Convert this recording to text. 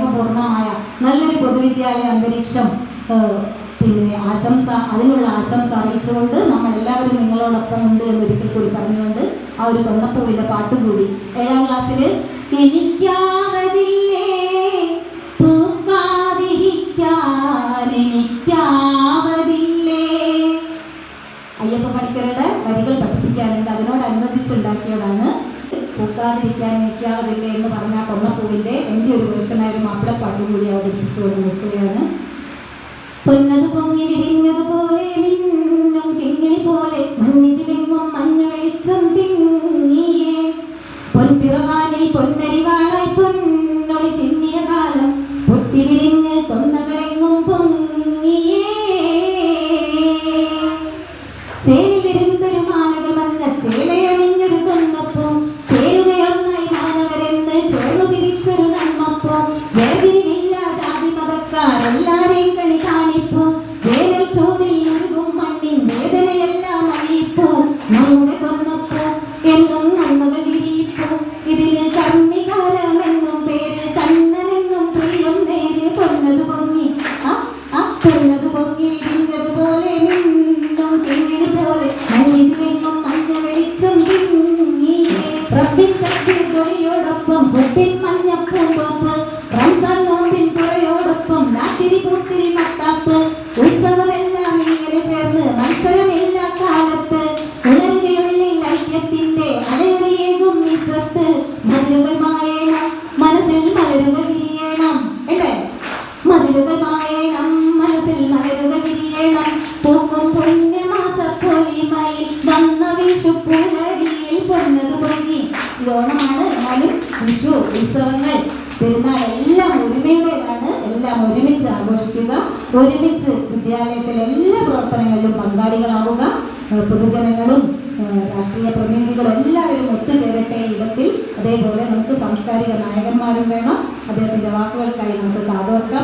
സ്നേഹപൂർണ്ണമായ നല്ലൊരു പൊതുവിദ്യാലയ അന്തരീക്ഷം അതിനുള്ള ആശംസ അറിയിച്ചുകൊണ്ട് നമ്മൾ എല്ലാവരും നിങ്ങളോടൊപ്പം ഉണ്ട് എന്നൊരിക്കൽ കൂടി പറഞ്ഞുകൊണ്ട് ആ ഒരു കൊന്നപ്പൂവിൻ്റെ പാട്ടുകൂടി 7ാം ക്ലാസ്സിൽ അയ്യപ്പ പണിക്കരുടെ വരികൾ പഠിപ്പിക്കാനുണ്ട്. അതിനോടനുബന്ധിച്ചുണ്ടാക്കിയതാണ് പൂക്കാതിരിക്കാൻ എനിക്കാവതില്ലേ എന്ന് പറഞ്ഞ കൊന്നപ്പൂവിൻ്റെ എൻ്റെ ഒരു വേർഷനായ മാപ്പിളപ്പാട്ടും കൂടി അവതരിപ്പിച്ചുകൊണ്ട് നിൽക്കുകയാണ്. പൊന്നത് പൊങ്ങി വിരിഞ്ഞതുപോലെ മിന്നും കിങ്ങിണി പോലെ മഞ്ഞിതിലെങ്ങും മഞ്ഞ വെളിച്ചം തിങ്ങിയേ പൊൻപിറവാനിൽ പൊന്നരിവാളായി പൊന്നൊളി ചിന്നിയ കാലം പൊട്ടി വിരിഞ്ഞ് കൊന്നകളെങ്ങും പൊങ്ങിയേ ചേരി വിരുന്നൊരു മാലകൾ മഞ്ഞ ചേലയണിഞ്ഞൊരു കൊന്നപ്പൂ ചേരുകയൊന്നായി മാനവരെന്ന് ചേർന്നു ചിരിച്ചൊരു നന്മപ്പൂ വേദിയില്ല ജാതി മതക്കാരെല്ലാരെയും കണി കാണിപ്പൂ വേനൽ ചൂടിൽ ഉരുകും മണ്ണിൻ വേദനയെല്ലാം അഴിപ്പൂ നമ്മുടെ കൊന്നപ്പൂ എന്നും നന്മകൾ വിരിയിപ്പൂ ഇതിന് കർണികാരമെന്നും പേര് കണ്ണനെന്നും പ്രിയം നേര് പൊന്നത് പൊങ്ങി പൊന്നത് പൊങ്ങി വിരിഞ്ഞതുപോലെ മിന്നും കിങ്ങിണി പോലെ മഞ്ഞിതിലെങ്ങും മഞ്ഞ വെളിച്ചം തിങ്ങിയേ റബ്ബിൻ തക്ബീർ തൊലിയോടൊപ്പം പൊട്ടിൻ മഞ്ഞപ്പൂമ്പൊപ്പ് റംസാൻ നോമ്പിൻ പുറയോടൊപ്പം രാത്രി പൂത്തിരി മത്താപ്പ് ഉത്സവമെല്ലാം ഇങ്ങനെ ചേർന്ന് മത്സരമില്ല കാലത്ത് ഉണരുകയുള്ളിൽ ഐക്യത്തിന്റെ അലയൊലിയേകും നിസത്ത് മതിലുകൾ മായേണം മനസ്സിൽ മലരുകൾ വിരിയണം അല്ലേ മതിലുകൾ മായേണം മനസ്സിൽ മലരുകൾ വിരിയണം പൂക്കും പുണ്യമാസപ്പൊലിമയിൽ വന്ന വിഷു പുലരിയിൽ പൊന്നത് പൊങ്ങി. ഓണമാണ്, എന്നാലും വിഷു ഉത്സവങ്ങൾ പെരുന്നാൾ എല്ലാം ഒരുമയുടേതാണ്. എല്ലാം ഒരുമിച്ച് ആഘോഷിക്കുക, ഒരുമിച്ച് വിദ്യാലയത്തിലെ എല്ലാ പ്രവർത്തനങ്ങളിലും പങ്കാളികളാവുക. പൊതുജനങ്ങളും രാഷ്ട്രീയ പ്രതിനിധികളും എല്ലാവരും ഒത്തുചേരട്ടെ ഇടത്തിൽ. അതേപോലെ നമുക്ക് സാംസ്കാരിക നായകന്മാരും വേണം. അദ്ദേഹത്തിൻ്റെ വാക്കുകൾക്കായി നമുക്ക് കാതോർക്കാം.